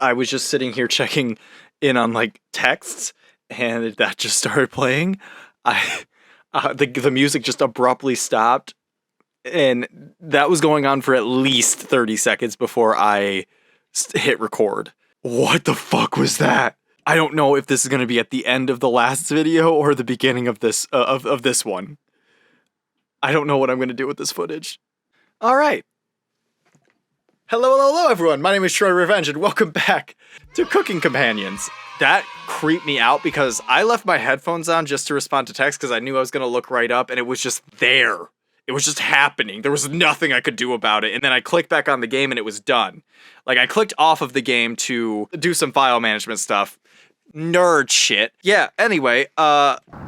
I was just sitting here checking in on like texts, and that just started playing. The music just abruptly stopped, and that was going on for at least 30 seconds before I hit record. What the fuck was that? I don't know if this is going to be at the end of the last video or the beginning of this of this one. I don't know what I'm going to do with this footage. All right. Hello, everyone. My name is Troy Revenge, and welcome back to Cooking Companions. That creeped me out because I left my headphones on just to respond to text because I knew I was going to look right up, and it was just there. It was just happening. There was nothing I could do about it. And then I clicked back on the game, and it was done. Like, I clicked off of the game to do some file management stuff. Nerd shit. Yeah, anyway,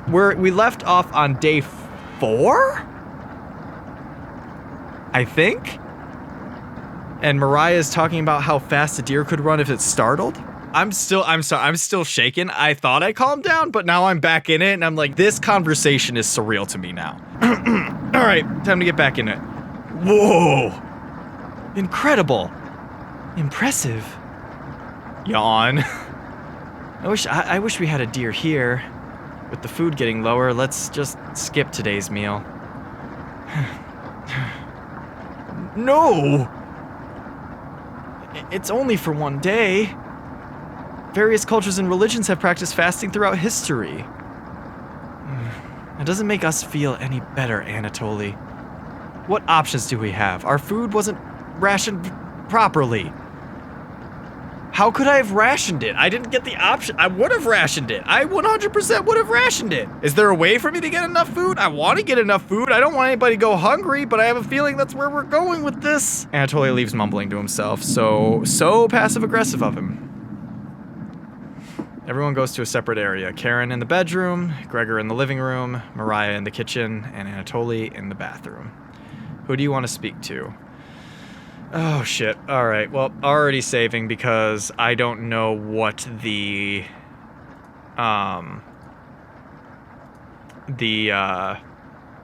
we left off on day 4? I think? And Mariah's talking about how fast a deer could run if it's startled. I'm still shaken. I thought I calmed down, but now I'm back in it, and I'm like, this conversation is surreal to me now. All right, time to get back in it. Whoa. Incredible. Impressive. Yawn. I wish we had a deer here. With the food getting lower, let's just skip today's meal. No! It's only for one day. Various cultures and religions have practiced fasting throughout history. It doesn't make us feel any better, Anatoly. What options do we have? Our food wasn't rationed properly. How could I have rationed it? I didn't get the option. I would have rationed it. I 100% would have rationed it. Is there a way for me to get enough food? I want to get enough food. I don't want anybody to go hungry, but I have a feeling that's where we're going with this. Anatoly leaves mumbling to himself. So passive-aggressive of him. Everyone goes to a separate area. KARIN in the bedroom, Gregor in the living room, Mariah in the kitchen, and Anatoly in the bathroom. Who do you want to speak to? Oh, shit. Alright, well, already saving because I don't know what the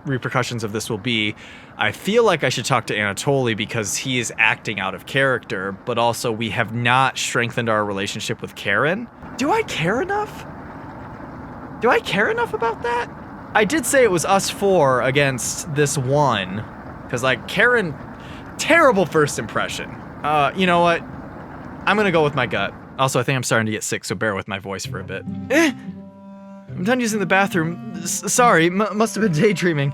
repercussions of this will be. I feel like I should talk to Anatoly because he is acting out of character, but also we have not strengthened our relationship with KARIN. Do I care enough? Do I care enough about that? I did say it was us 4 against this one, because, like, KARIN... Terrible first impression. You know what? I'm gonna go with my gut. Also, I think I'm starting to get sick, so bear with my voice for a bit. I'm done using the bathroom. Sorry, must have been daydreaming.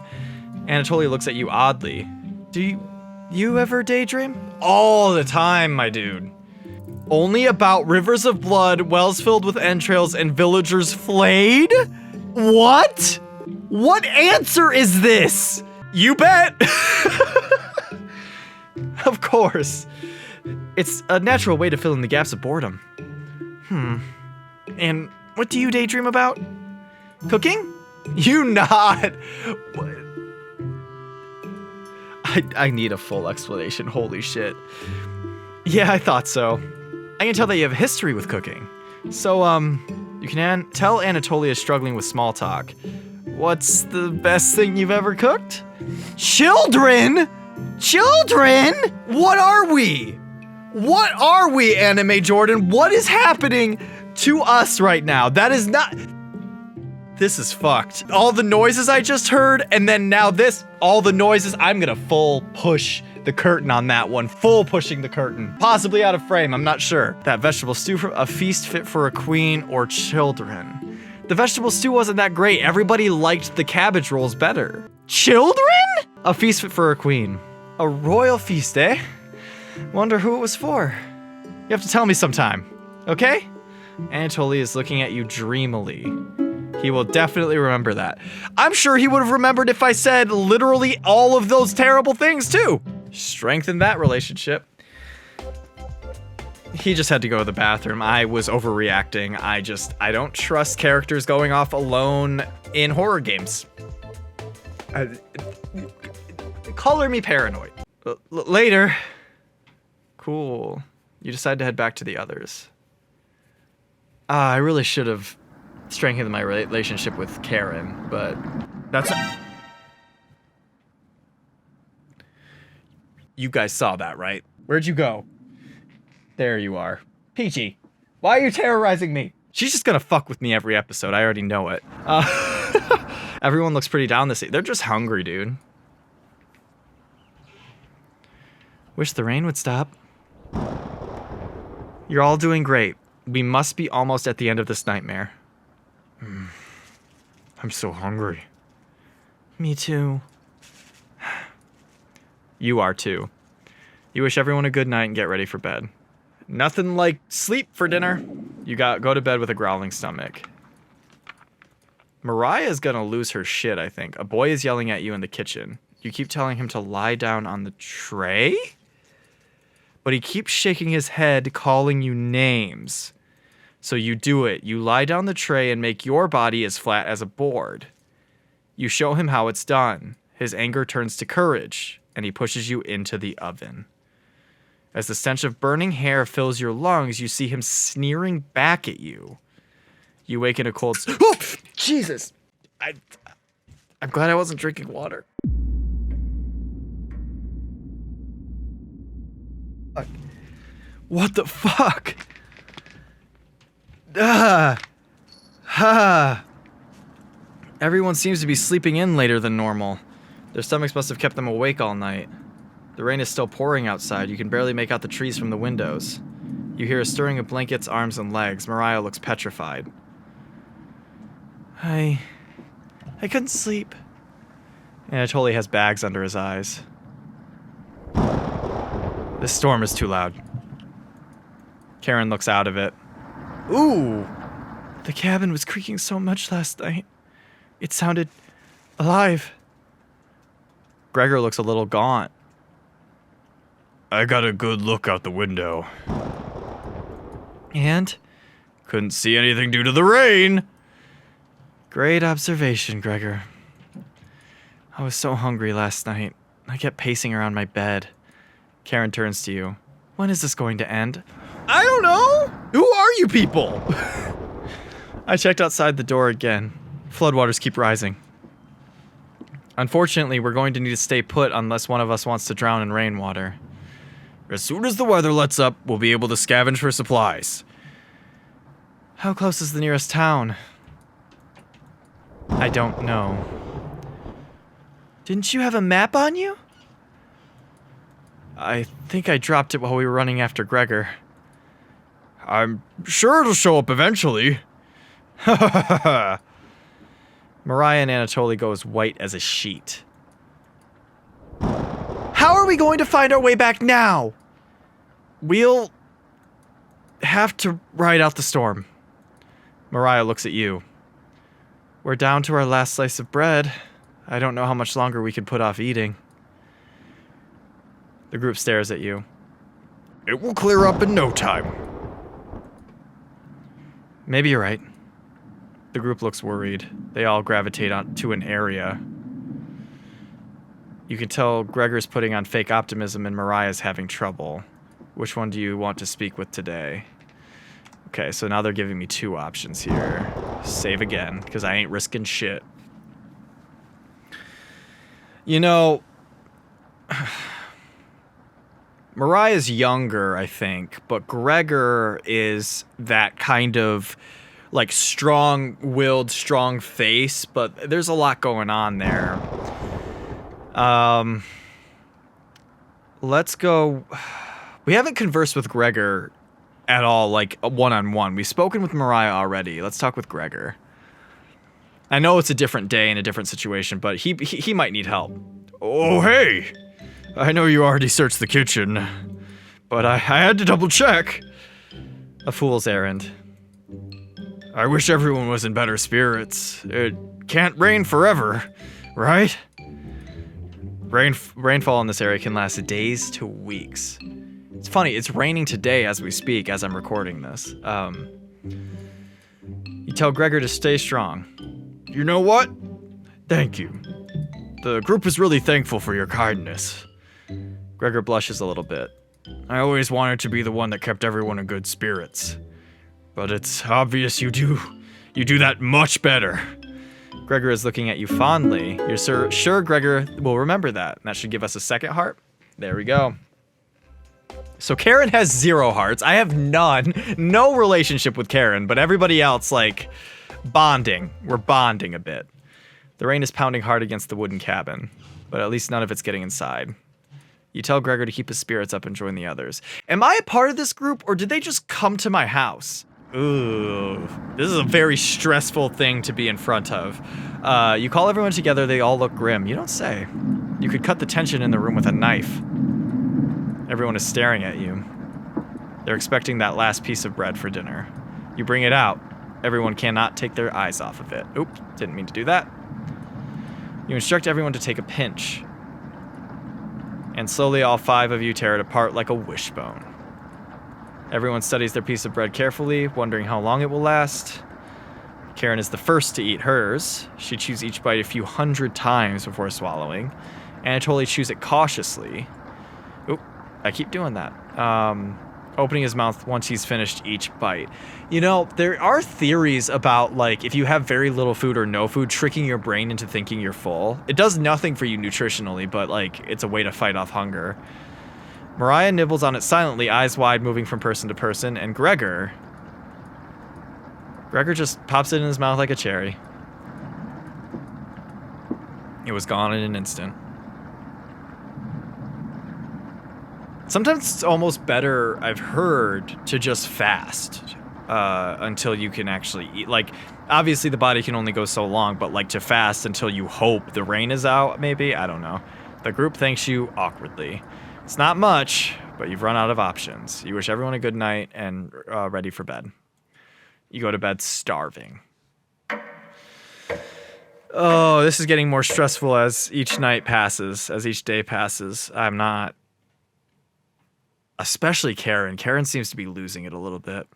Anatoly looks at you oddly. Do you ever daydream? All the time, my dude. Only about rivers of blood, wells filled with entrails, and villagers flayed? What? What answer is this? You bet! Of course. It's a natural way to fill in the gaps of boredom. And what do you daydream about? Cooking? You nod. I need a full explanation. Holy shit. Yeah, I thought so. I can tell that you have a history with cooking. So, you can tell Anatoly is struggling with small talk. What's the best thing you've ever cooked? Children? Children? What are we? What are we, Anime Jordan? What is happening to us right now? That is not... This is fucked. All the noises I just heard, and then now this, all the noises, I'm gonna full push the curtain on that one. Full pushing the curtain. Possibly out of frame, I'm not sure. That vegetable stew, a feast fit for a queen or children. The vegetable stew wasn't that great. Everybody liked the cabbage rolls better. Children? A feast fit for a queen. A royal feast, eh? Wonder who it was for. You have to tell me sometime, okay? Anatoly is looking at you dreamily. He will definitely remember that. I'm sure he would have remembered if I said literally all of those terrible things too. Strengthen that relationship. He just had to go to the bathroom. I was overreacting. I don't trust characters going off alone in horror games. Color me paranoid. Later. Cool. You decide to head back to the others. I really should have strengthened my relationship with KARIN, but that's... You guys saw that, right? Where'd you go? There you are. Peachy, why are you terrorizing me? She's just gonna fuck with me every episode. I already know it. Everyone looks pretty down this. They're just hungry, dude. Wish the rain would stop. You're all doing great. We must be almost at the end of this nightmare. I'm so hungry. Me too. You are too. You wish everyone a good night and get ready for bed. Nothing like sleep for dinner. You go to bed with a growling stomach. Mariah's gonna lose her shit, I think. A boy is yelling at you in the kitchen. You keep telling him to lie down on the tray? But he keeps shaking his head, calling you names. So you do it. You lie down the tray and make your body as flat as a board. You show him how it's done. His anger turns to courage, and he pushes you into the oven. As the stench of burning hair fills your lungs, you see him sneering back at you. You wake in a cold... Oh! Jesus! I'm glad I wasn't drinking water. What the fuck? Everyone seems to be sleeping in later than normal. Their stomachs must have kept them awake all night. The rain is still pouring outside. You can barely make out the trees from the windows. You hear a stirring of blankets, arms, and legs. Mariah looks petrified. I couldn't sleep. Anatoly has bags under his eyes. This storm is too loud. KARIN looks out of it. Ooh! The cabin was creaking so much last night. It sounded alive. Gregor looks a little gaunt. I got a good look out the window. And? Couldn't see anything due to the rain. Great observation, Gregor. I was so hungry last night. I kept pacing around my bed. KARIN turns to you. When is this going to end? I don't know! Who are you people? I checked outside the door again. Floodwaters keep rising. Unfortunately, we're going to need to stay put unless one of us wants to drown in rainwater. As soon as the weather lets up, we'll be able to scavenge for supplies. How close is the nearest town? I don't know. Didn't you have a map on you? I think I dropped it while we were running after Gregor. I'm sure it'll show up eventually. Ha ha ha ha. Mariah and Anatoly go as white as a sheet. How are we going to find our way back now? We'll have to ride out the storm. Mariah looks at you. We're down to our last slice of bread. I don't know how much longer we can put off eating. The group stares at you. It will clear up in no time. Maybe you're right. The group looks worried. They all gravitate to an area. You can tell Gregor's putting on fake optimism and Mariah's having trouble. Which one do you want to speak with today? Okay, so now they're giving me two options here. Save again, because I ain't risking shit. You know... Mariah's younger, I think, but Gregor is that kind of, like, strong-willed, strong face, but there's a lot going on there. Let's go... We haven't conversed with Gregor at all, like, one-on-one. We've spoken with Mariah already. Let's talk with Gregor. I know it's a different day and a different situation, but he might need help. Oh, hey! I know you already searched the kitchen, but I had to double check. A fool's errand. I wish everyone was in better spirits. It can't rain forever, right? Rainfall in this area can last days to weeks. It's funny, it's raining today as we speak, as I'm recording this. You tell Gregor to stay strong. You know what? Thank you. The group is really thankful for your kindness. Gregor blushes a little bit. I always wanted to be the one that kept everyone in good spirits. But it's obvious you do that much better. Gregor is looking at you fondly. You're sure Gregor will remember that. That should give us a second heart. There we go. So KARIN has 0 hearts. I have none. No relationship with KARIN, but everybody else, like, bonding. We're bonding a bit. The rain is pounding hard against the wooden cabin, but at least none of it's getting inside. You tell Gregor to keep his spirits up and join the others. Am I a part of this group, or did they just come to my house? Ooh, this is a very stressful thing to be in front of. You call everyone together, they all look grim. You don't say. You could cut the tension in the room with a knife. Everyone is staring at you. They're expecting that last piece of bread for dinner. You bring it out. Everyone cannot take their eyes off of it. Oops, didn't mean to do that. You instruct everyone to take a pinch. And slowly all 5 of you tear it apart like a wishbone. Everyone studies their piece of bread carefully, wondering how long it will last. KARIN is the first to eat hers. She chews each bite a few hundred times before swallowing. Anatoly chews it cautiously. Oop, I keep doing that. Opening his mouth once he's finished each bite. You know, there are theories about, like, if you have very little food or no food, tricking your brain into thinking you're full. It does nothing for you nutritionally, but, like, it's a way to fight off hunger. Mariah nibbles on it silently, eyes wide, moving from person to person, and Gregor just pops it in his mouth like a cherry. It was gone in an instant. Sometimes it's almost better, I've heard, to just fast until you can actually eat. Like, obviously the body can only go so long, but like to fast until you hope the rain is out, maybe? I don't know. The group thanks you awkwardly. It's not much, but you've run out of options. You wish everyone a good night and ready for bed. You go to bed starving. Oh, this is getting more stressful as each night passes, as each day passes. I'm not. Especially KARIN. KARIN seems to be losing it a little bit.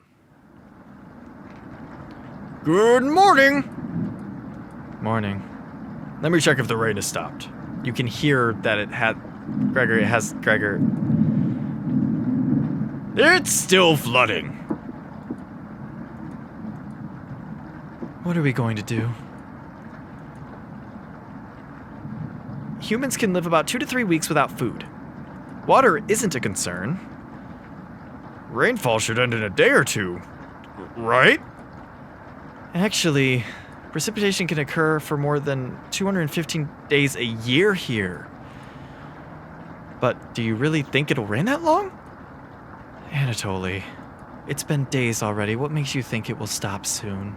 Good morning! Morning. Let me check if the rain has stopped. You can hear that it has Gregor. It's still flooding. What are we going to do? Humans can live about 2 to 3 weeks without food. Water isn't a concern. Rainfall should end in a day or 2, right? Actually, precipitation can occur for more than 215 days a year here. But do you really think it'll rain that long? Anatoly, it's been days already. What makes you think it will stop soon?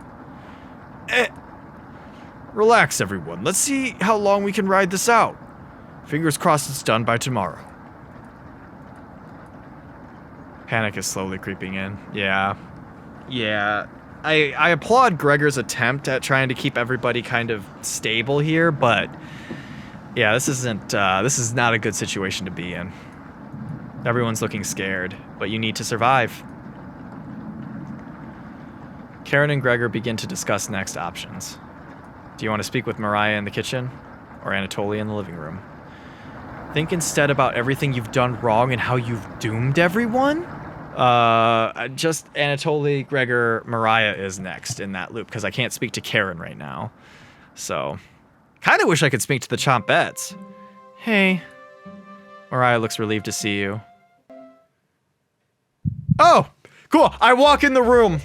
Relax, everyone. Let's see how long we can ride this out. Fingers crossed it's done by tomorrow. Panic is slowly creeping in. Yeah. I applaud Gregor's attempt at trying to keep everybody kind of stable here, but yeah, this is not a good situation to be in. Everyone's looking scared, but you need to survive. KARIN and Gregor begin to discuss next options. Do you want to speak with Mariah in the kitchen or Anatoly in the living room? Think instead about everything you've done wrong and how you've doomed everyone? Just Anatoly, Gregor, Mariah is next in that loop, because I can't speak to KARIN right now. So, kind of wish I could speak to the chompettes. Hey. Mariah looks relieved to see you. Oh, cool. I walk in the room.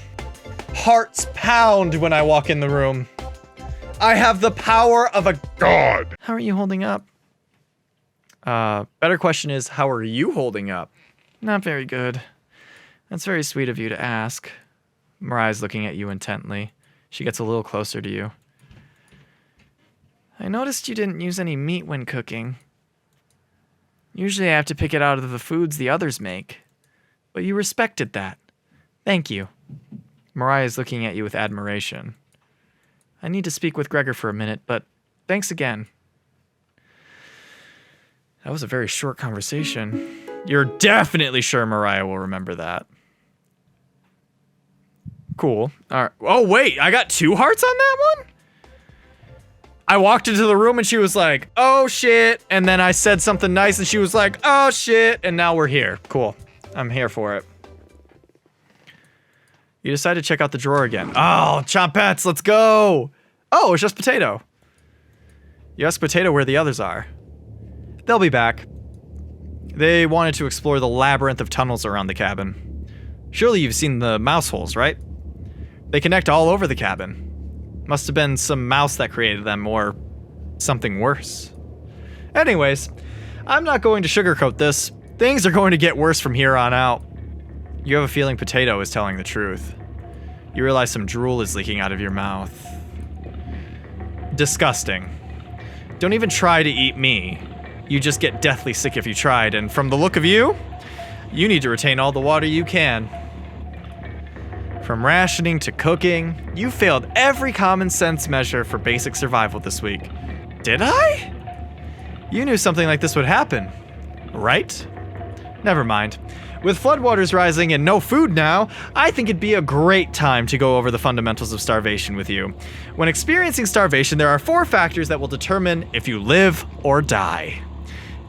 Hearts pound when I walk in the room. I have the power of a god. How are you holding up? Better question is, how are you holding up? Not very good. That's very sweet of you to ask. Mariah's looking at you intently. She gets a little closer to you. I noticed you didn't use any meat when cooking. Usually I have to pick it out of the foods the others make. But you respected that. Thank you. Mariah's looking at you with admiration. I need to speak with Gregor for a minute, but thanks again. That was a very short conversation. You're definitely sure Mariah will remember that. Cool. All right. Oh, wait. I got 2 hearts on that one? I walked into the room and she was like, oh, shit. And then I said something nice and she was like, oh, shit. And now we're here. Cool. I'm here for it. You decide to check out the drawer again. Oh, chompettes. Let's go. Oh, it's just Potato. You ask Potato where the others are. They'll be back. They wanted to explore the labyrinth of tunnels around the cabin. Surely you've seen the mouse holes, right? They connect all over the cabin. Must have been some mouse that created them, or something worse. Anyways, I'm not going to sugarcoat this. Things are going to get worse from here on out. You have a feeling Potato is telling the truth. You realize some drool is leaking out of your mouth. Disgusting. Don't even try to eat me. You just get deathly sick if you tried, and from the look of you, you need to retain all the water you can. From rationing to cooking, you failed every common sense measure for basic survival this week. Did I? You knew something like this would happen, right? Never mind. With floodwaters rising and no food now, I think it'd be a great time to go over the fundamentals of starvation with you. When experiencing starvation, there are 4 factors that will determine if you live or die.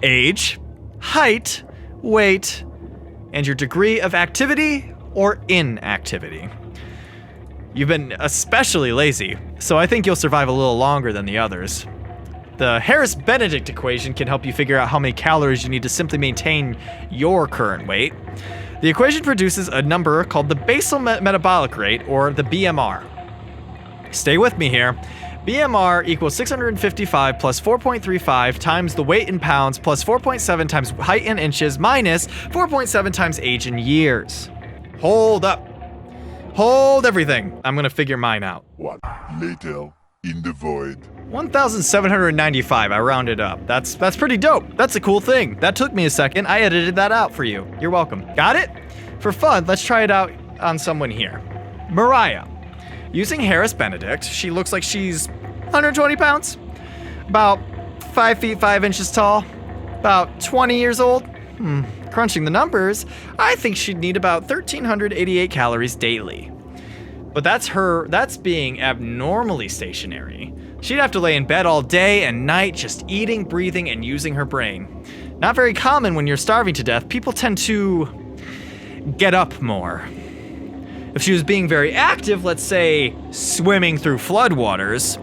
Age, height, weight, and your degree of activity or inactivity. You've been especially lazy, so I think you'll survive a little longer than the others. The Harris-Benedict equation can help you figure out how many calories you need to simply maintain your current weight. The equation produces a number called the basal metabolic rate, or the BMR. Stay with me here. BMR equals 655 plus 4.35 times the weight in pounds plus 4.7 times height in inches minus 4.7 times age in years. Hold up. Hold everything. I'm gonna figure mine out. What? Later, in the void. 1,795, I rounded up. That's pretty dope. That's a cool thing. That took me a second. I edited that out for you. You're welcome. Got it? For fun, let's try it out on someone here. Mariah. Using Harris-Benedict, she looks like she's 120 pounds, about 5 feet 5 inches tall, about 20 years old. Crunching the numbers, I think she'd need about 1,388 calories daily. But that's being abnormally stationary. She'd have to lay in bed all day and night, just eating, breathing, and using her brain. Not very common when you're starving to death. People tend to get up more. If she was being very active, let's say swimming through floodwaters,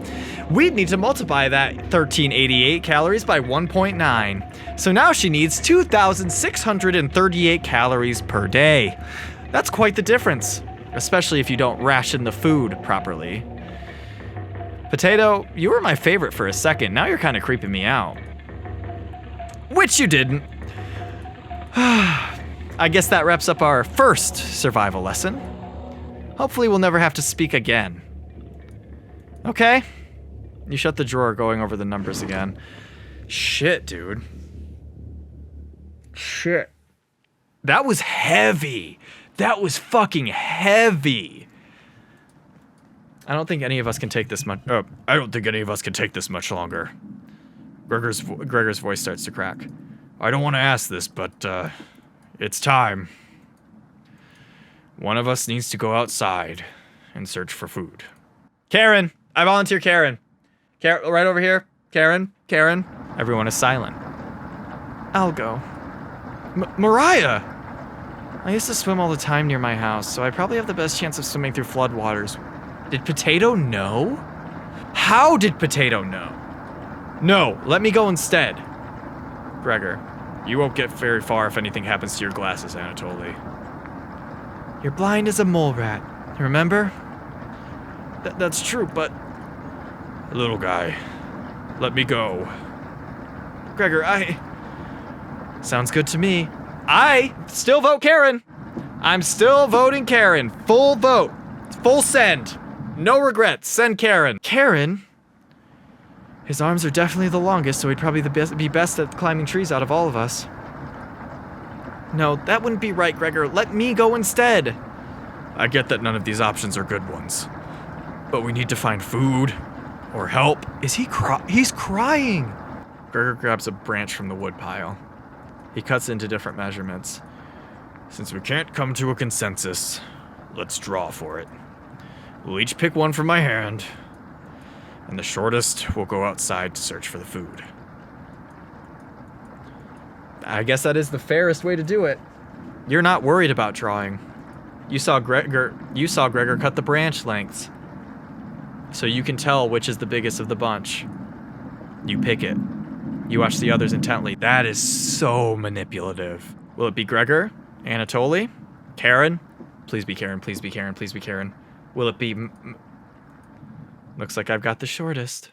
we'd need to multiply that 1,388 calories by 1.9. So now she needs 2,638 calories per day. That's quite the difference, especially if you don't ration the food properly. Potato, you were my favorite for a second. Now you're kind of creeping me out. Which you didn't. I guess that wraps up our first survival lesson. Hopefully we'll never have to speak again. Okay. You shut the drawer going over the numbers again. Shit, dude. Shit. That was heavy. That was fucking heavy. I don't think any of us can take this much. I don't think any of us can take this much longer. Gregor's voice starts to crack. I don't want to ask this, but it's time. One of us needs to go outside and search for food. Karen! I volunteer Karen. Right over here. Karen. Everyone is silent. I'll go. Mariah! I used to swim all the time near my house, so I probably have the best chance of swimming through floodwaters. Did Potato know? How did Potato know? No, let me go instead. Gregor, you won't get very far if anything happens to your glasses, Anatoly. You're blind as a mole rat, remember? That's true, but... Little guy, let me go. Gregor, Sounds good to me. I still vote Karen. I'm still voting Karen. Full vote. Full send. No regrets. Send Karen. Karen? His arms are definitely the longest, so he'd probably be best at climbing trees out of all of us. No, that wouldn't be right, Gregor. Let me go instead. I get that none of these options are good ones. But we need to find food or help. Is he He's crying. Gregor grabs a branch from the woodpile. He cuts into different measurements. Since we can't come to a consensus, let's draw for it. We'll each pick one from my hand, and the shortest will go outside to search for the food. I guess that is the fairest way to do it. You're not worried about drawing. You saw Gregor cut the branch lengths, so you can tell which is the biggest of the bunch. You pick it. You watch the others intently. That is so manipulative. Will it be Gregor? Anatoly? KARIN? Please be KARIN, please be KARIN, please be KARIN. Will it be... Looks like I've got the shortest.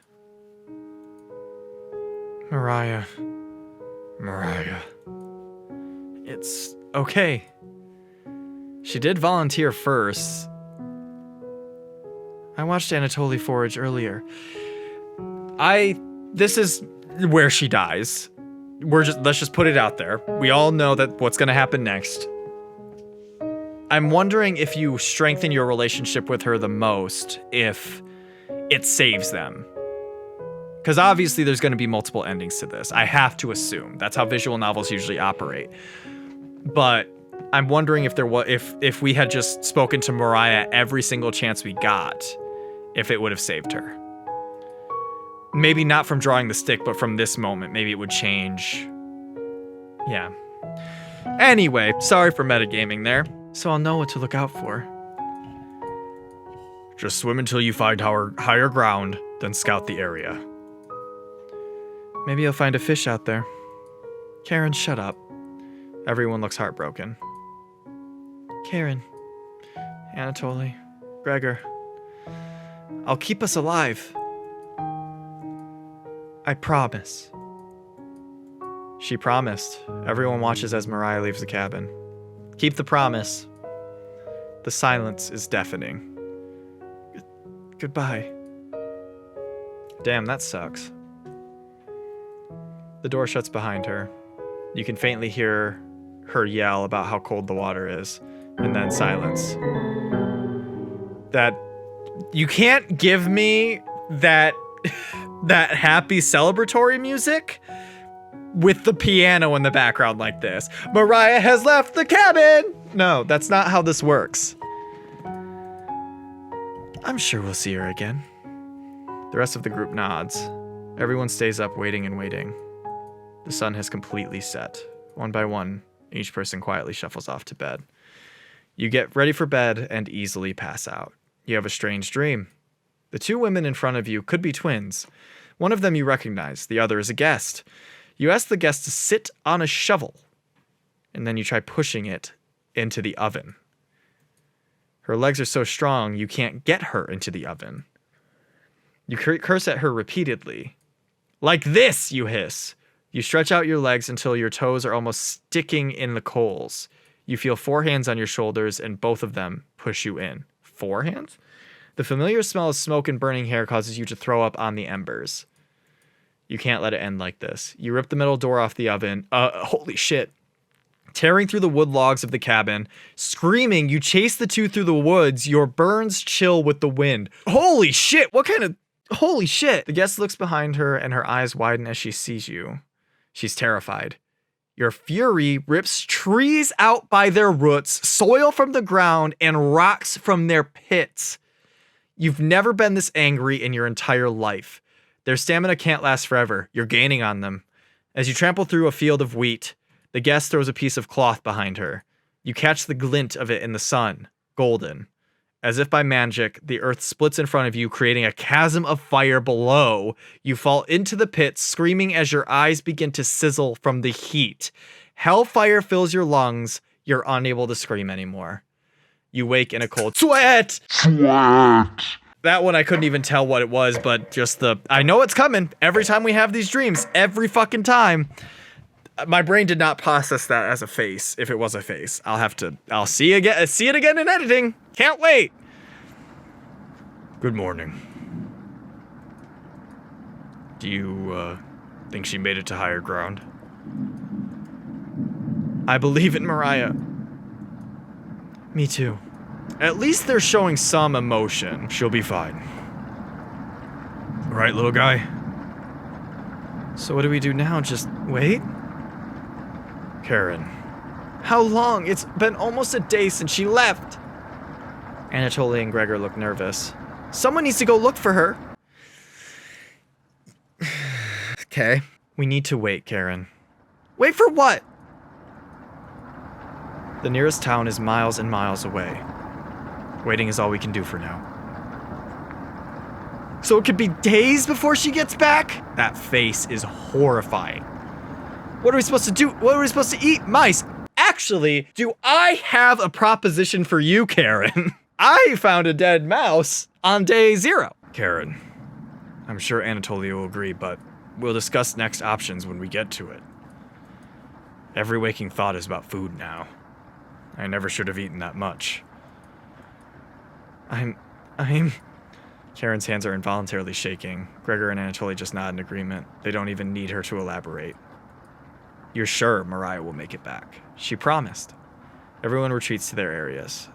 Mariah. It's okay. She did volunteer first. I watched Anatoly forage earlier. This is where she dies. Let's just put it out there. We all know that what's gonna happen next. I'm wondering if you strengthen your relationship with her the most, if it saves them. Because obviously there's gonna be multiple endings to this. I have to assume. That's how visual novels usually operate. But I'm wondering if we had just spoken to Mariah every single chance we got, if it would have saved her. Maybe not from drawing the stick, but from this moment. Maybe it would change. Yeah. Anyway, sorry for metagaming there. So I'll know what to look out for. Just swim until you find higher ground, then scout the area. Maybe you'll find a fish out there. KARIN, shut up. Everyone looks heartbroken. KARIN, Anatoly, Gregor. I'll keep us alive. I promise. She promised. Everyone watches as Mariah leaves the cabin. Keep the promise. The silence is deafening. Goodbye. Damn, that sucks. The door shuts behind her. You can faintly hear her yell about how cold the water is, and then silence. That you can't give me that that happy celebratory music with the piano in the background like this. Mariah has left the cabin! No, that's not how this works. I'm sure we'll see her again. The rest of the group nods. Everyone stays up waiting and waiting. The sun has completely set. One by one, each person quietly shuffles off to bed. You get ready for bed and easily pass out. You have a strange dream. The two women in front of you could be twins. One of them you recognize, the other is a guest. You ask the guest to sit on a shovel, and then you try pushing it into the oven. Her legs are so strong you can't get her into the oven. You curse at her repeatedly. Like this, you hiss. You stretch out your legs until your toes are almost sticking in the coals. You feel 4 hands on your shoulders, and both of them push you in. 4 hands? The familiar smell of smoke and burning hair causes you to throw up on the embers. You can't let it end like this. You rip the metal door off the oven. Holy shit. Tearing through the wood logs of the cabin. Screaming, you chase the two through the woods. Your burns chill with the wind. Holy shit, what kind of... Holy shit. The guest looks behind her and her eyes widen as she sees you. She's terrified. Your fury rips trees out by their roots, soil from the ground, and rocks from their pits. You've never been this angry in your entire life. Their stamina can't last forever. You're gaining on them. As you trample through a field of wheat, the guest throws a piece of cloth behind her. You catch the glint of it in the sun, golden. As if by magic, the earth splits in front of you, creating a chasm of fire below. You fall into the pit, screaming as your eyes begin to sizzle from the heat. Hellfire fills your lungs. You're unable to scream anymore. You wake in a cold sweat. That one I couldn't even tell what it was, but just I know it's coming every time we have these dreams. Every fucking time. My brain did not process that as a face. If it was a face, I'll see it again in editing. Can't wait. Good morning. Do you think she made it to higher ground? I believe in Mariah. Me too. At least they're showing some emotion. She'll be fine. Right, little guy? So what do we do now? Just wait? KARIN. How long? It's been almost a day since she left. Anatoly and Gregor look nervous. Someone needs to go look for her. Okay. We need to wait, KARIN. Wait for what? The nearest town is miles and miles away. Waiting is all we can do for now. So it could be days before she gets back? That face is horrifying. What are we supposed to do? What are we supposed to eat? Mice. Actually, do I have a proposition for you, Karen? I found a dead mouse on day 0. Karen, I'm sure Anatolia will agree, but we'll discuss next options when we get to it. Every waking thought is about food now. I never should have eaten that much. I'm... Karen's hands are involuntarily shaking. Gregor and Anatoly just nod in agreement. They don't even need her to elaborate. You're sure Mariah will make it back? She promised. Everyone retreats to their areas.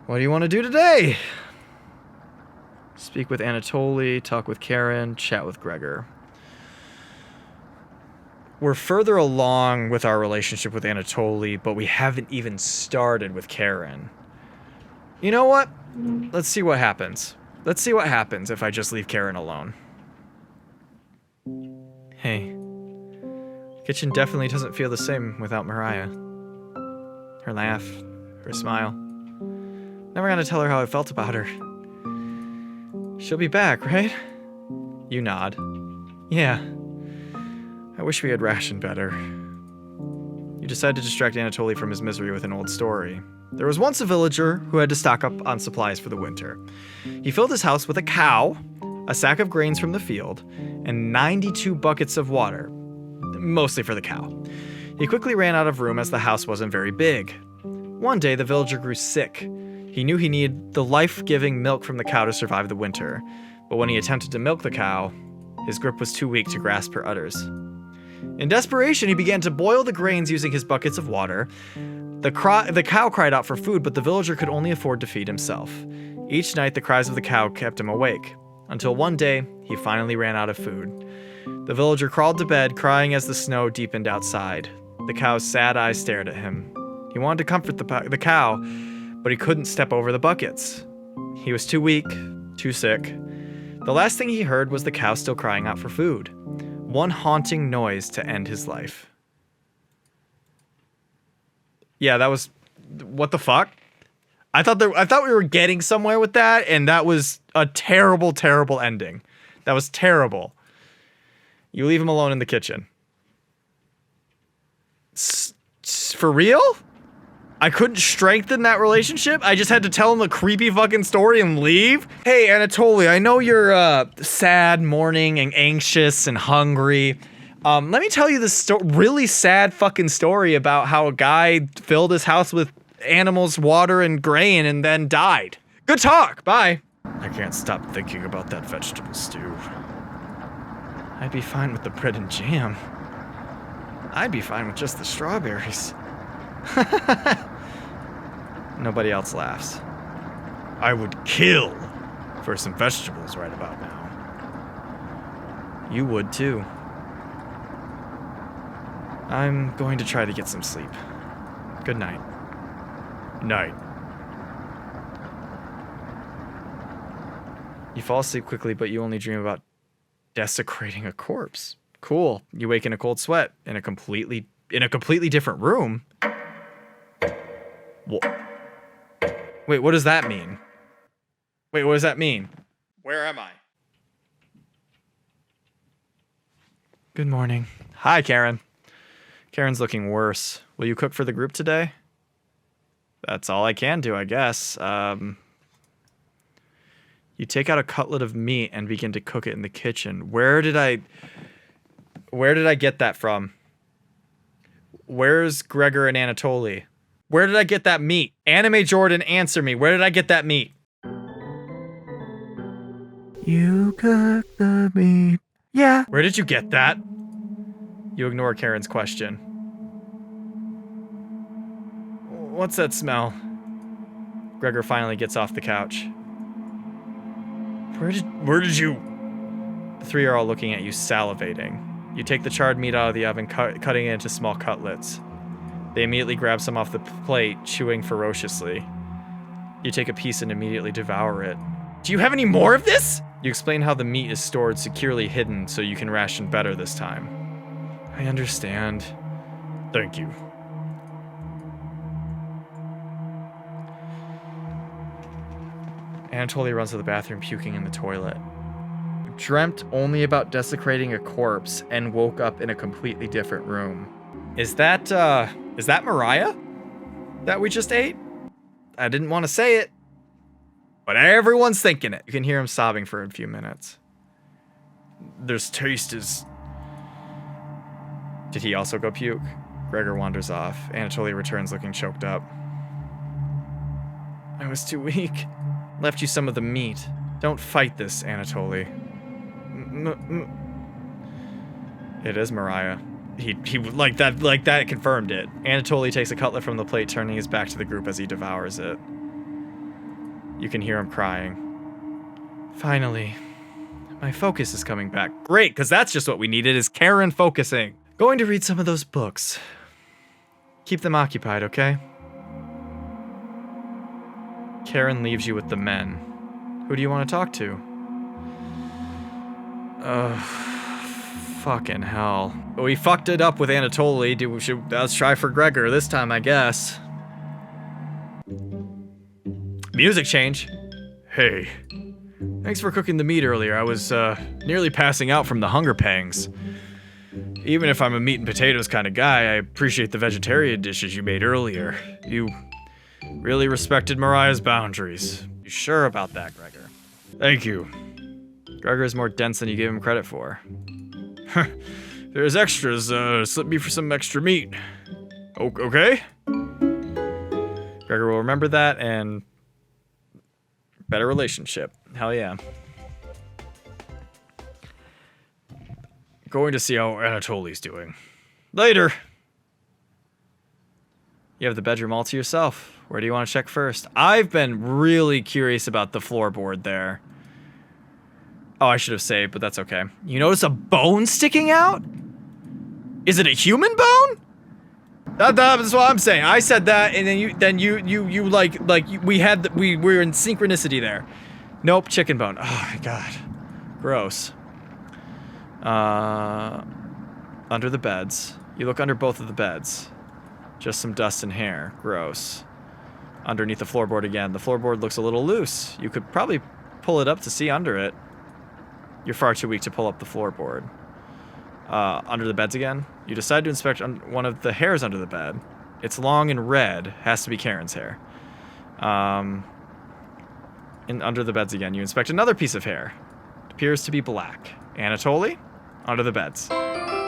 What do you want to do today? Speak with Anatoly, talk with Karen, chat with Gregor. We're further along with our relationship with Anatoly, but we haven't even started with Karen. You know what? Let's see what happens. Let's see what happens if I just leave Karen alone. Hey. The kitchen definitely doesn't feel the same without Mariah. Her laugh, her smile. Never gonna tell her how I felt about her. She'll be back, right? You nod. Yeah. I wish we had rationed better. You decide to distract Anatoly from his misery with an old story. There was once a villager who had to stock up on supplies for the winter. He filled his house with a cow, a sack of grains from the field, and 92 buckets of water, mostly for the cow. He quickly ran out of room as the house wasn't very big. One day, the villager grew sick. He knew he needed the life-giving milk from the cow to survive the winter, but when he attempted to milk the cow, his grip was too weak to grasp her udders. In desperation, he began to boil the grains using his buckets of water. The cow cried out for food, but the villager could only afford to feed himself. Each night, the cries of the cow kept him awake, until one day, he finally ran out of food. The villager crawled to bed, crying as the snow deepened outside. The cow's sad eyes stared at him. He wanted to comfort the cow, but he couldn't step over the buckets. He was too weak, too sick. The last thing he heard was the cow still crying out for food. One haunting noise to end his life. Yeah, that was... What the fuck? I thought we were getting somewhere with that, and that was a terrible, terrible ending. That was terrible. You leave him alone in the kitchen. For real? I couldn't strengthen that relationship? I just had to tell him a creepy fucking story and leave? Hey, Anatoly, I know you're sad, mourning, and anxious, and hungry. Let me tell you this really sad fucking story about how a guy filled his house with animals, water, and grain, and then died. Good talk, bye. I can't stop thinking about that vegetable stew. I'd be fine with the bread and jam. I'd be fine with just the strawberries. Nobody else laughs. I would kill for some vegetables right about now. You would too. I'm going to try to get some sleep. Good night. Night. You fall asleep quickly, but you only dream about desecrating a corpse. Cool. You wake in a cold sweat in a completely different room. Wait, what does that mean? Wait, what does that mean? Where am I? Good morning. Hi, Karen. Karen's looking worse. Will you cook for the group today? That's all I can do, I guess. You take out a cutlet of meat and begin to cook it in the kitchen. Where did I get that from? Where's Gregor and Anatoly? Where did I get that meat? Anime Jordan, answer me. Where did I get that meat? You cook the meat. Yeah. Where did you get that? You ignore Karen's question. What's that smell? Gregor finally gets off the couch. Where did you... The three are all looking at you, salivating. You take the charred meat out of the oven, cutting it into small cutlets. They immediately grab some off the plate, chewing ferociously. You take a piece and immediately devour it. Do you have any more of this? You explain how the meat is stored securely hidden so you can ration better this time. I understand. Thank you. Anatoly runs to the bathroom, puking in the toilet. Dreamt only about desecrating a corpse and woke up in a completely different room. Is that Mariah that we just ate? I didn't want to say it, but everyone's thinking it. You can hear him sobbing for a few minutes. This taste is... Did he also go puke? Gregor wanders off. Anatoly returns looking choked up. I was too weak. Left you some of the meat. Don't fight this, Anatoly. It is Mariah. He like that confirmed it. Anatoly takes a cutlet from the plate, turning his back to the group as he devours it. You can hear him crying. Finally, my focus is coming back. Great, because that's just what we needed, is KARIN focusing. Going to read some of those books. Keep them occupied, okay? KARIN leaves you with the men. Who do you want to talk to? Fucking hell. We fucked it up with Anatoly. Let's try for Gregor this time, I guess. Music change. Hey. Thanks for cooking the meat earlier. I was nearly passing out from the hunger pangs. Even if I'm a meat and potatoes kind of guy, I appreciate the vegetarian dishes you made earlier. You really respected Mariah's boundaries. You sure about that, Gregor? Thank you. Gregor is more dense than you gave him credit for. There's extras, slip me for some extra meat. Okay? Gregor will remember that, and better relationship. Hell yeah. Going to see how Anatoly's doing. Later! You have the bedroom all to yourself. Where do you want to check first? I've been really curious about the floorboard there. Oh, I should have saved, but that's okay. You notice a bone sticking out? Is it a human bone? That's what I'm saying. I said that, and then you we were in synchronicity there. Nope, chicken bone. Oh my god, gross. Under the beds. You look under both of the beds. Just some dust and hair. Gross. Underneath the floorboard again. The floorboard looks a little loose. You could probably pull it up to see under it. You're far too weak to pull up the floorboard. Under the beds again. You decide to inspect one of the hairs under the bed. It's long and red. Has to be KARIN's hair. And under the beds again. You inspect another piece of hair. It appears to be black. Anatoly? Under the beds.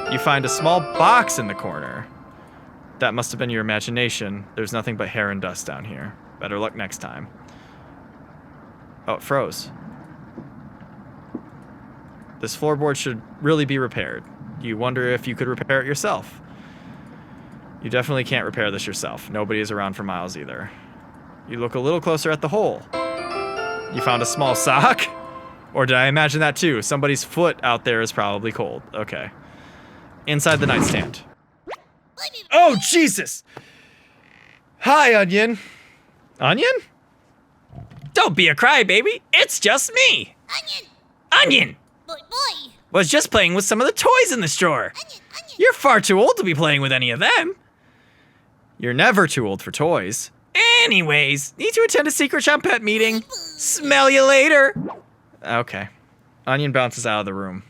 You find a small box in the corner. That must have been your imagination. There's nothing but hair and dust down here. Better luck next time. Oh, it froze. This floorboard should really be repaired. You wonder if you could repair it yourself. You definitely can't repair this yourself. Nobody is around for miles either. You look a little closer at the hole. You found a small sock? Or did I imagine that too? Somebody's foot out there is probably cold. Okay. Inside the nightstand. Oh, Jesus! Hi, Onion. Onion? Don't be a crybaby. It's just me. Onion! Onion! Boy! Was just playing with some of the toys in this drawer. Onion! You're far too old to be playing with any of them. You're never too old for toys. Anyways, need to attend a secret shop pet meeting. Smell you later. Okay. Onion bounces out of the room.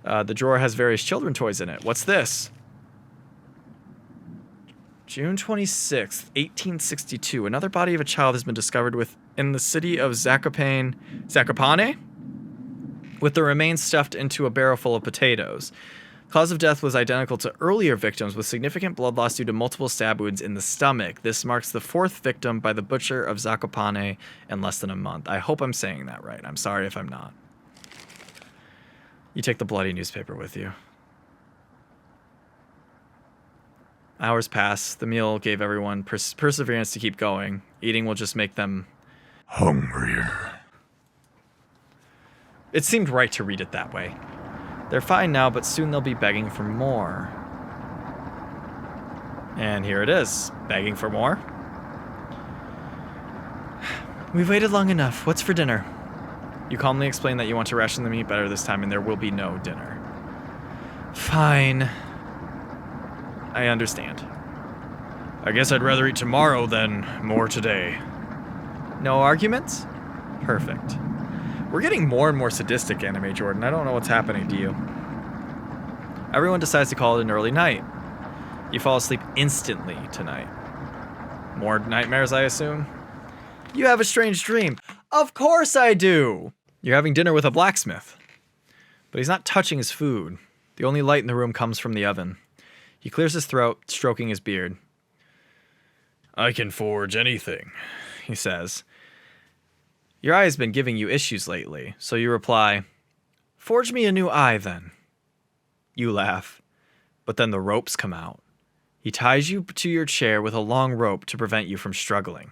The drawer has various children toys in it. What's this? June 26th, 1862. Another body of a child has been discovered in the city of Zakopane, with the remains stuffed into a barrel full of potatoes. Cause of death was identical to earlier victims, with significant blood loss due to multiple stab wounds in the stomach. This marks the fourth victim by the butcher of Zakopane in less than a month. I hope I'm saying that right. I'm sorry if I'm not. You take the bloody newspaper with you. Hours pass. The meal gave everyone perseverance to keep going. Eating will just make them Hungrier. It seemed right to read it that way. They're fine now, but soon they'll be begging for more. And here it is, begging for more. We've waited long enough. What's for dinner? You calmly explain that you want to ration the meat better this time and there will be no dinner. Fine. I understand. I guess I'd rather eat tomorrow than more today. No arguments? Perfect. We're getting more and more sadistic, Anime Jordan. I don't know what's happening to you. Everyone decides to call it an early night. You fall asleep instantly tonight. More nightmares, I assume? You have a strange dream. Of course I do! You're having dinner with a blacksmith. But he's not touching his food. The only light in the room comes from the oven. He clears his throat, stroking his beard. I can forge anything, he says. Your eye has been giving you issues lately, so you reply, forge me a new eye then. You laugh, but then the ropes come out. He ties you to your chair with a long rope to prevent you from struggling.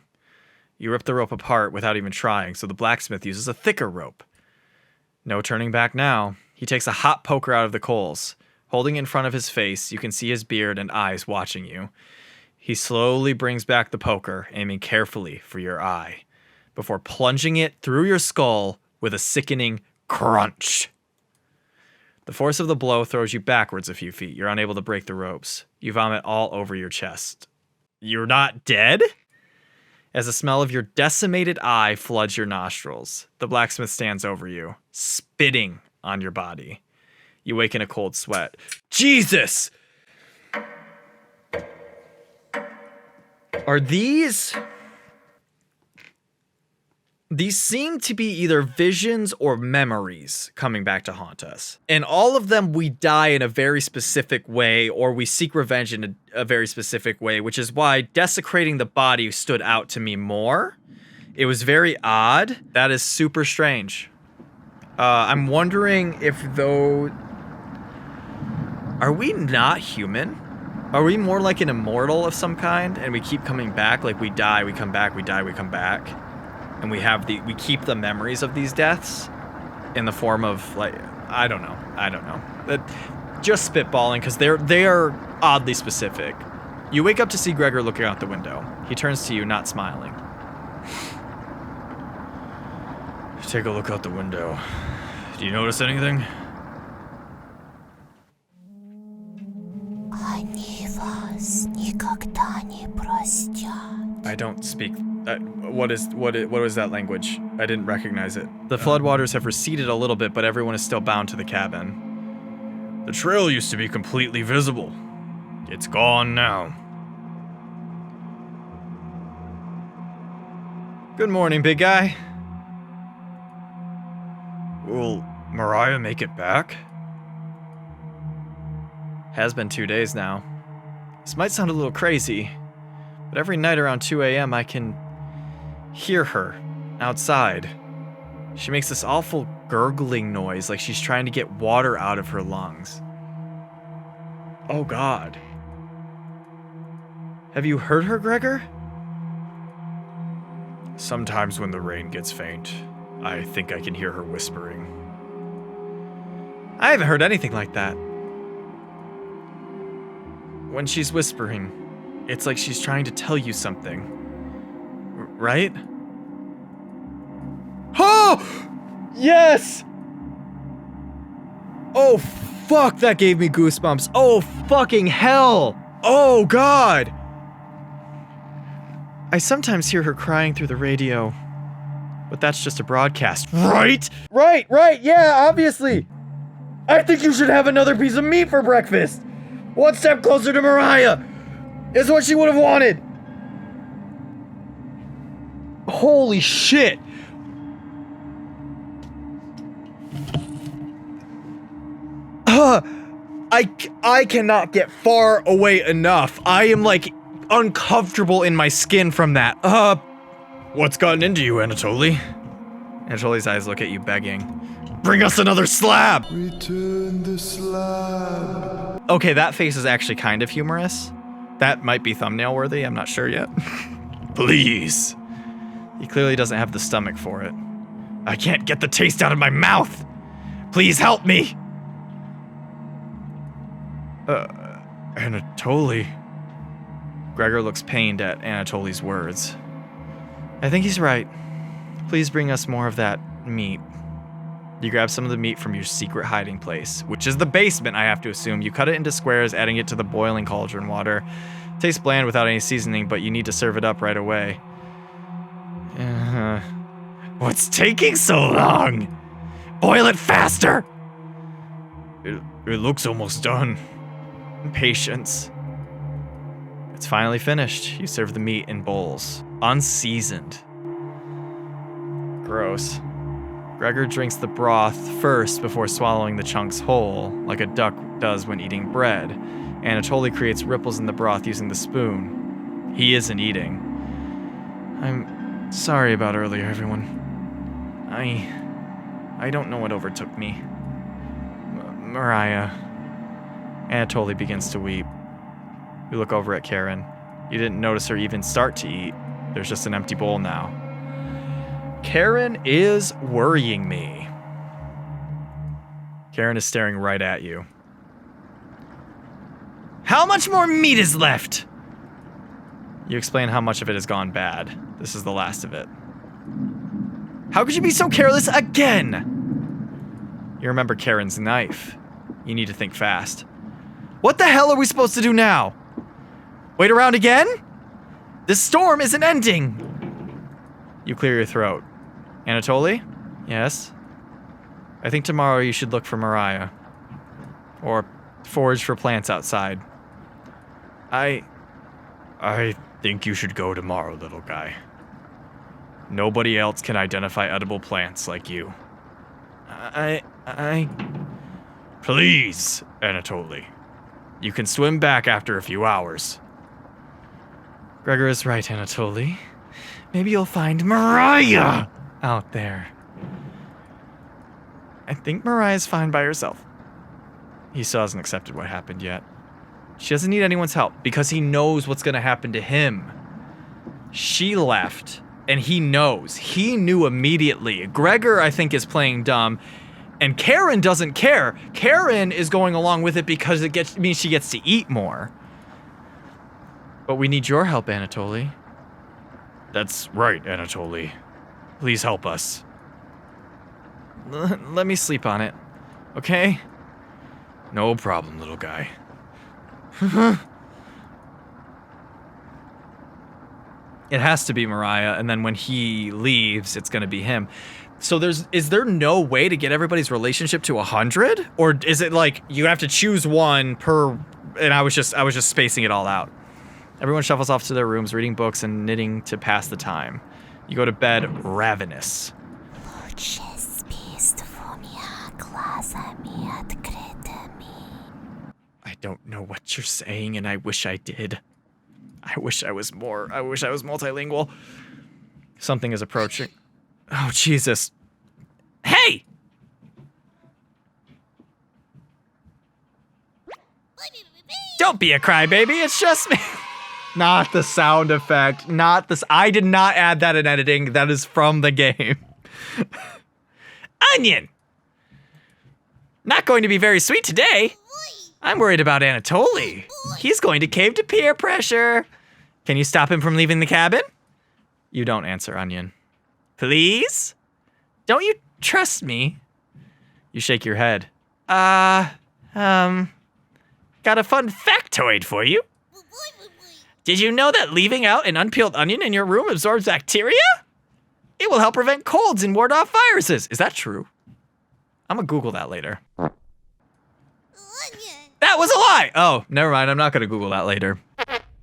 You rip the rope apart without even trying, so the blacksmith uses a thicker rope. No turning back now. He takes a hot poker out of the coals. Holding it in front of his face, you can see his beard and eyes watching you. He slowly brings back the poker, aiming carefully for your eye, before plunging it through your skull with a sickening crunch. The force of the blow throws you backwards a few feet. You're unable to break the ropes. You vomit all over your chest. You're not dead? As the smell of your decimated eye floods your nostrils, the blacksmith stands over you, spitting on your body. You wake in a cold sweat. Jesus! Are these... These seem to be either visions or memories coming back to haunt us. And all of them we die in a very specific way, or we seek revenge in a very specific way, which is why desecrating the body stood out to me more. It was very odd. That is super strange. I'm wondering if though... Are we not human? Are we more like an immortal of some kind, and we keep coming back? Like we die, we come back, we die, we come back. And we keep the memories of these deaths in the form of, like, I don't know. Just spitballing, because they are oddly specific. You wake up to see Gregor looking out the window. He turns to you, not smiling. Take a look out the window. Do you notice anything? I don't speak. What is that language? I didn't recognize it. The floodwaters have receded a little bit, but everyone is still bound to the cabin. The trail used to be completely visible. It's gone now. Good morning, big guy. Will Mariah make it back? Has been 2 days now. This might sound a little crazy, but every night around 2 a.m. I can hear her outside. She makes this awful gurgling noise like she's trying to get water out of her lungs. Oh God. Have you heard her, Gregor? Sometimes when the rain gets faint, I think I can hear her whispering. I haven't heard anything like that. When she's whispering, it's like she's trying to tell you something. Right? Oh! Yes! Oh, fuck, that gave me goosebumps. Oh, fucking hell! Oh, God! I sometimes hear her crying through the radio, but that's just a broadcast, right? Right, yeah, obviously! I think you should have another piece of meat for breakfast! One step closer to Mariah! Is what she would have wanted! Holy shit! I cannot get far away enough. I am like uncomfortable in my skin from that. What's gotten into you, Anatoly? Anatoly's eyes look at you begging. Bring us another slab! Return the slab. Okay, that face is actually kind of humorous. That might be thumbnail worthy, I'm not sure yet. Please. He clearly doesn't have the stomach for it. I can't get the taste out of my mouth! Please help me! Anatoly. Gregor looks pained at Anatoly's words. I think he's right. Please bring us more of that meat. You grab some of the meat from your secret hiding place, which is the basement, I have to assume. You cut it into squares, adding it to the boiling cauldron water. Tastes bland without any seasoning, but you need to serve it up right away. What's taking so long? Boil it faster! It looks almost done. Patience. It's finally finished. You serve the meat in bowls. Unseasoned. Gross. Gregor drinks the broth first before swallowing the chunks whole, like a duck does when eating bread. Anatoly creates ripples in the broth using the spoon. He isn't eating. I'm sorry about earlier, everyone. I don't know what overtook me. Mariah. Anatoly begins to weep. We look over at KARIN. You didn't notice her even start to eat. There's just an empty bowl now. KARIN is worrying me. KARIN is staring right at you. How much more meat is left? You explain how much of it has gone bad. This is the last of it. How could you be so careless again? You remember KARIN's knife. You need to think fast. What the hell are we supposed to do now? Wait around again? This storm isn't ending. You clear your throat. Anatoly? Yes? I think tomorrow you should look for Mariah. Or forage for plants outside. I think you should go tomorrow, little guy. Nobody else can identify edible plants like you. Please, Anatoly. You can swim back after a few hours. Gregor is right, Anatoly. Maybe you'll find Mariah out there. I think Mariah's fine by herself. He still hasn't accepted what happened yet. She doesn't need anyone's help because he knows what's going to happen to him. She left, and he knows. He knew immediately. Gregor, I think, is playing dumb, and KARIN doesn't care. KARIN is going along with it because it means she gets to eat more. But we need your help, Anatoly. That's right, Anatoly. Please help us. Let me sleep on it, okay? No problem, little guy. It has to be Mariah, and then when he leaves, it's gonna be him. So is there no way to get everybody's relationship to 100? Or is it like you have to choose one per, and I was just spacing it all out. Everyone shuffles off to their rooms, reading books and knitting to pass the time. You go to bed ravenous. I don't know what you're saying, and I wish I did. I wish I was multilingual. Something is approaching. Oh, Jesus. Hey! Don't be a crybaby, it's just me. Not the sound effect. Not this. I did not add that in editing. That is from the game. Onion! Not going to be very sweet today. I'm worried about Anatoly. He's going to cave to peer pressure. Can you stop him from leaving the cabin? You don't answer, Onion. Please? Don't you trust me? You shake your head. Got a fun factoid for you. Did you know that leaving out an unpeeled onion in your room absorbs bacteria? It will help prevent colds and ward off viruses. Is that true? I'm gonna Google that later. That was a lie! Oh, never mind, I'm not gonna Google that later.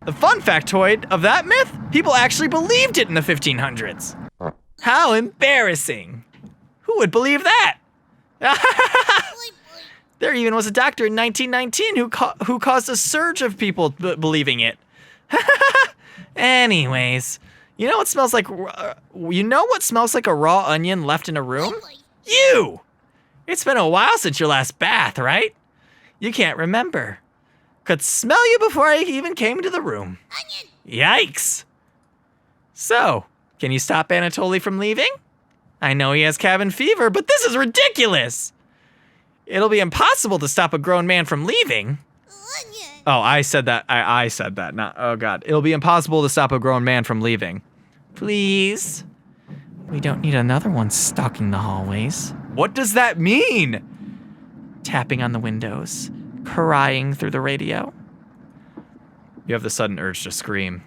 The fun factoid of that myth, people actually believed it in the 1500s. How embarrassing. Who would believe that? There even was a doctor in 1919 who caused a surge of people believing it. Anyways, you know what smells like a raw onion left in a room? You! It's been a while since your last bath, right? You can't remember. Could smell you before I even came into the room. Onion! Yikes! So, can you stop Anatoly from leaving? I know he has cabin fever, but this is ridiculous! It'll be impossible to stop a grown man from leaving. Onion! Oh, I said that. I said that. Not. Oh, God. It'll be impossible to stop a grown man from leaving. Please? We don't need another one stalking the hallways. What does that mean? Tapping on the windows, crying through the radio. You have the sudden urge to scream.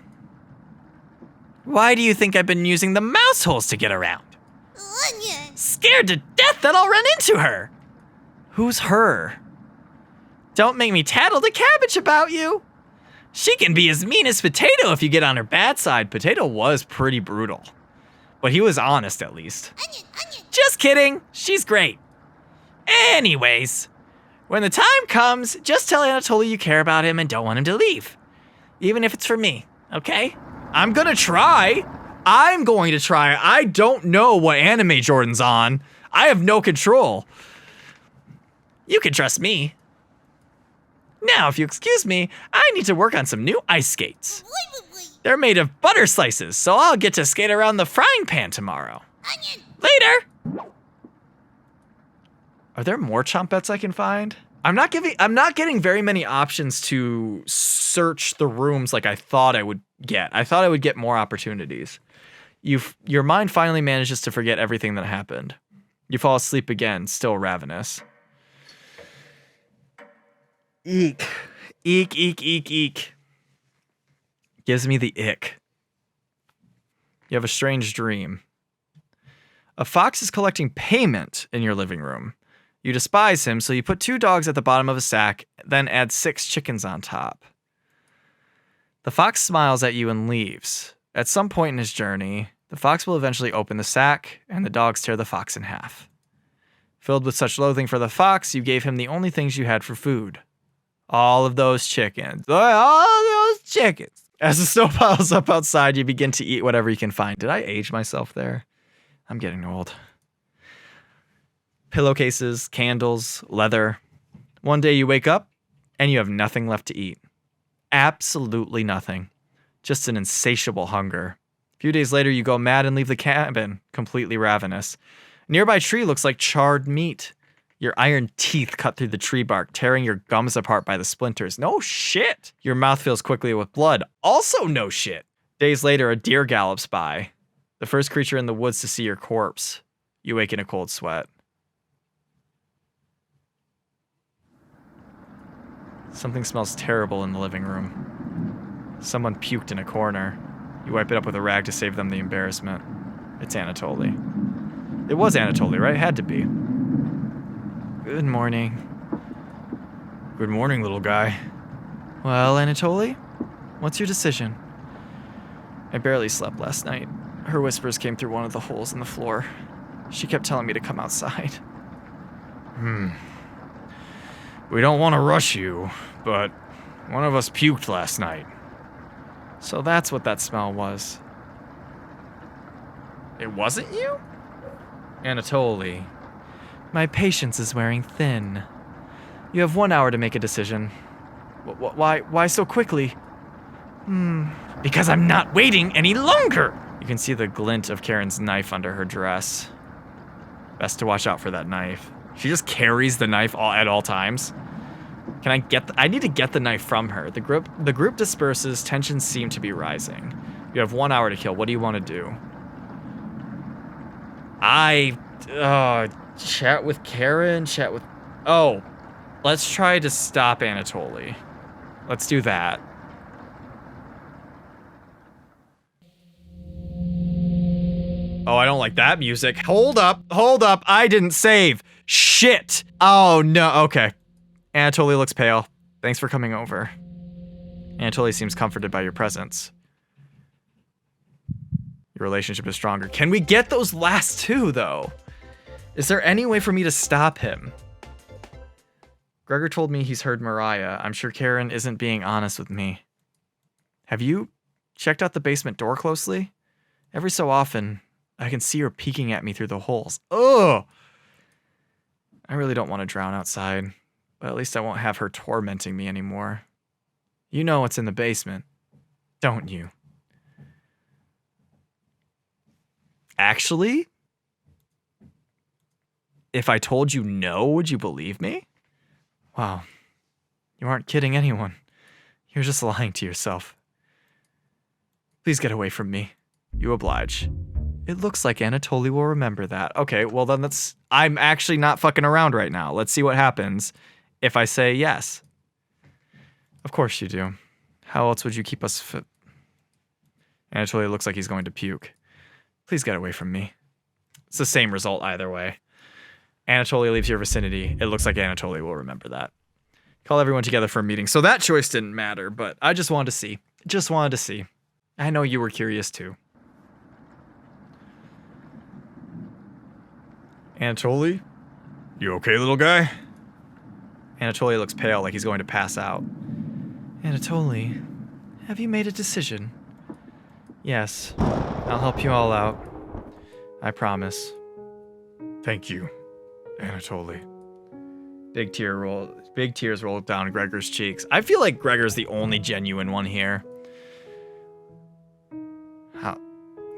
Why do you think I've been using the mouse holes to get around? Scared to death that I'll run into her. Who's her? Don't make me tattle the cabbage about you. She can be as mean as Potato if you get on her bad side. Potato was pretty brutal, but he was honest at least. Just kidding, she's great. Anyways, when the time comes, just tell Anatoly you care about him and don't want him to leave. Even if it's for me, okay? I'm gonna try. I don't know what anime Jordan's on. I have no control. You can trust me. Now, if you excuse me, I need to work on some new ice skates. They're made of butter slices, so I'll get to skate around the frying pan tomorrow. Later! Are there more chomp bets I can find? I'm not getting very many options to search the rooms like I thought I would get. I thought I would get more opportunities. Your mind finally manages to forget everything that happened. You fall asleep again, still ravenous. Eek. Eek, eek, eek, eek. Gives me the ick. You have a strange dream. A fox is collecting payment in your living room. You despise him, so you put 2 dogs at the bottom of a sack, then add 6 chickens on top. The fox smiles at you and leaves. At some point in his journey, the fox will eventually open the sack, and the dogs tear the fox in half. Filled with such loathing for the fox, you gave him the only things you had for food. All of those chickens. All those chickens. As the snow piles up outside, you begin to eat whatever you can find. Did I age myself there? I'm getting old. Pillowcases, candles, leather. One day you wake up, and you have nothing left to eat. Absolutely nothing. Just an insatiable hunger. A few days later, you go mad and leave the cabin, completely ravenous. A nearby tree looks like charred meat. Your iron teeth cut through the tree bark, tearing your gums apart by the splinters. No shit. Your mouth fills quickly with blood. Also no shit. Days later, a deer gallops by. The first creature in the woods to see your corpse. You wake in a cold sweat. Something smells terrible in the living room. Someone puked in a corner. You wipe it up with a rag to save them the embarrassment. It's Anatoly. It was Anatoly, right? It had to be. Good morning. Good morning, little guy. Well, Anatoly, what's your decision? I barely slept last night. Her whispers came through one of the holes in the floor. She kept telling me to come outside. We don't want to rush you, but one of us puked last night. So that's what that smell was. It wasn't you? Anatoly. My patience is wearing thin. You have 1 hour to make a decision. Why so quickly? Because I'm not waiting any longer! You can see the glint of Karin's knife under her dress. Best to watch out for that knife. She just carries the knife at all times. Can I get I need to get the knife from her. The group disperses, tensions seem to be rising. You have 1 hour to kill. What do you want to do? Chat with Karin, oh, let's try to stop Anatoly. Let's do that. Oh, I don't like that music. Hold up, I didn't save. Shit. Oh, no, okay. Anatoly looks pale. Thanks for coming over. Anatoly seems comforted by your presence. Your relationship is stronger. Can we get those last 2, though? Is there any way for me to stop him? Gregor told me he's heard Mariah. I'm sure Karin isn't being honest with me. Have you checked out the basement door closely? Every so often, I can see her peeking at me through the holes. Ugh! I really don't want to drown outside, but at least I won't have her tormenting me anymore. You know what's in the basement, don't you? Actually, if I told you no, would you believe me? Wow, you aren't kidding anyone. You're just lying to yourself. Please get away from me. You oblige. It looks like Anatoly will remember that. Okay, well then I'm actually not fucking around right now. Let's see what happens if I say yes. Of course you do. How else would you keep us fit? Anatoly looks like he's going to puke. Please get away from me. It's the same result either way. Anatoly leaves your vicinity. It looks like Anatoly will remember that. Call everyone together for a meeting. So that choice didn't matter, but I just wanted to see. Just wanted to see. I know you were curious too. Anatoly? You okay, little guy? Anatoly looks pale, like he's going to pass out. Anatoly, have you made a decision? Yes. I'll help you all out. I promise. Thank you, Anatoly. Big tears roll down Gregor's cheeks. I feel like Gregor's the only genuine one here.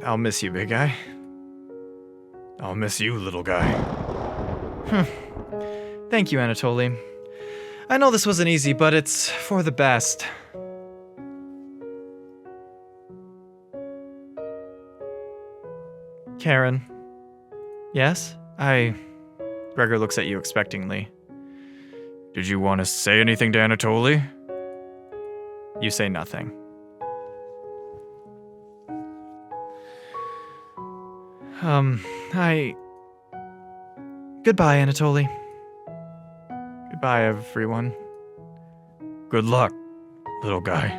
I'll miss you, big guy. I'll miss you, little guy. Thank you, Anatoly. I know this wasn't easy, but it's for the best. KARIN. Yes? Gregor looks at you expectantly. Did you want to say anything to Anatoly? You say nothing. Goodbye, Anatoly. Goodbye, everyone. Good luck, little guy.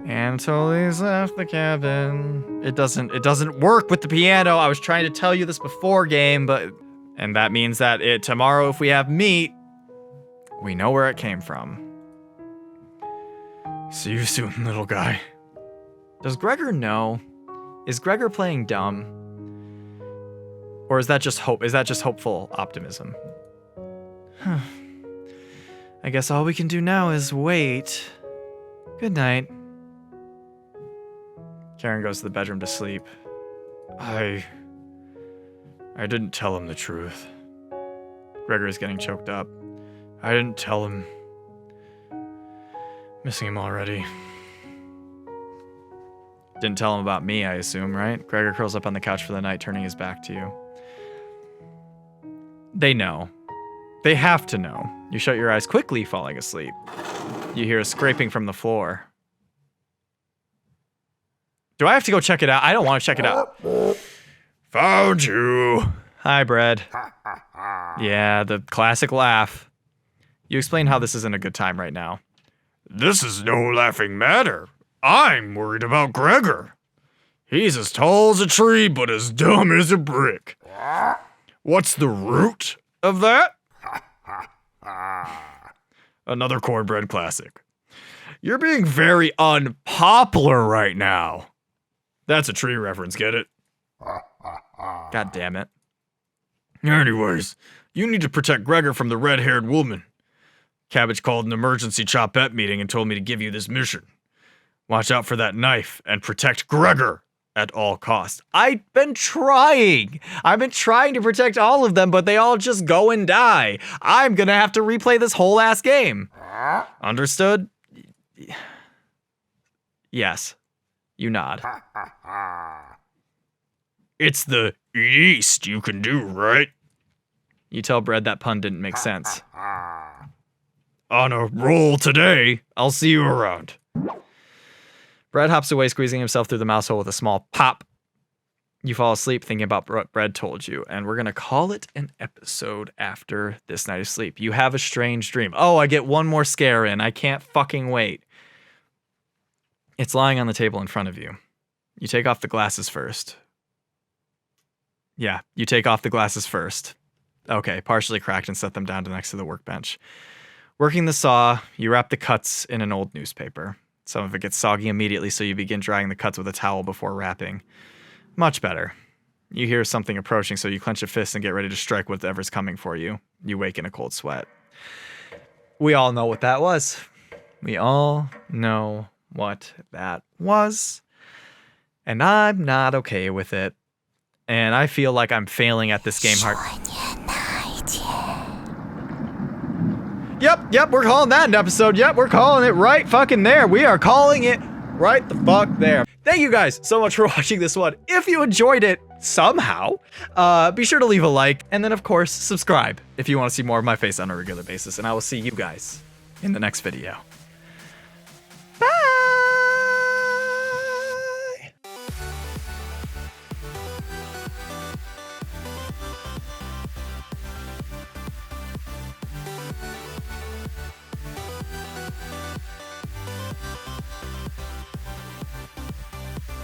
Anatoly's left the cabin. It doesn't work with the piano. I was trying to tell you this before game, and that means that tomorrow if we have meat, we know where it came from. See you soon, little guy. Does Gregor know? Is Gregor playing dumb? Or is that just hope? Is that just hopeful optimism? I guess all we can do now is wait. Good night. KARIN goes to the bedroom to sleep. I didn't tell him the truth. Gregor is getting choked up. I didn't tell him. Missing him already. Didn't tell him about me, I assume, right? Gregor curls up on the couch for the night, turning his back to you. They know. They have to know. You shut your eyes quickly, falling asleep. You hear a scraping from the floor. Do I have to go check it out? I don't want to check it out. Found you. Hi, Bread. Yeah, the classic laugh. You explain how this isn't a good time right now. This is no laughing matter. I'm worried about Gregor. He's as tall as a tree, but as dumb as a brick. What's the root of that? Another cornbread classic. You're being very unpopular right now. That's a tree reference, get it? God damn it. Anyways, you need to protect Gregor from the red-haired woman. Cabbage called an emergency chopette meeting and told me to give you this mission. Watch out for that knife and protect Gregor at all costs. I've been trying. I've been trying to protect all of them, but they all just go and die. I'm gonna have to replay this whole ass game. Understood? Yes. You nod. It's the yeast you can do, right? You tell Bread that pun didn't make sense. On a roll today. I'll see you around. Bread hops away, squeezing himself through the mouse hole with a small pop. You fall asleep thinking about what Bread told you, and we're going to call it an episode after this night of sleep. You have a strange dream. Oh, I get one more scare in. I can't fucking wait. It's lying on the table in front of you. You take off the glasses first. Yeah, you take off the glasses first. Okay, partially cracked and set them down next to the workbench. Working the saw, you wrap the cuts in an old newspaper. Some of it gets soggy immediately, so you begin drying the cuts with a towel before wrapping. Much better. You hear something approaching, so you clench a fist and get ready to strike whatever's coming for you. You wake in a cold sweat. We all know what that was. We all know what that was. And I'm not okay with it. And I feel like I'm failing at this game hard. Yep, we're calling that an episode. Yep, we're calling it right fucking there. We are calling it right the fuck there. Thank you guys so much for watching this one. If you enjoyed it somehow, be sure to leave a like. And then, of course, subscribe if you want to see more of my face on a regular basis. And I will see you guys in the next video.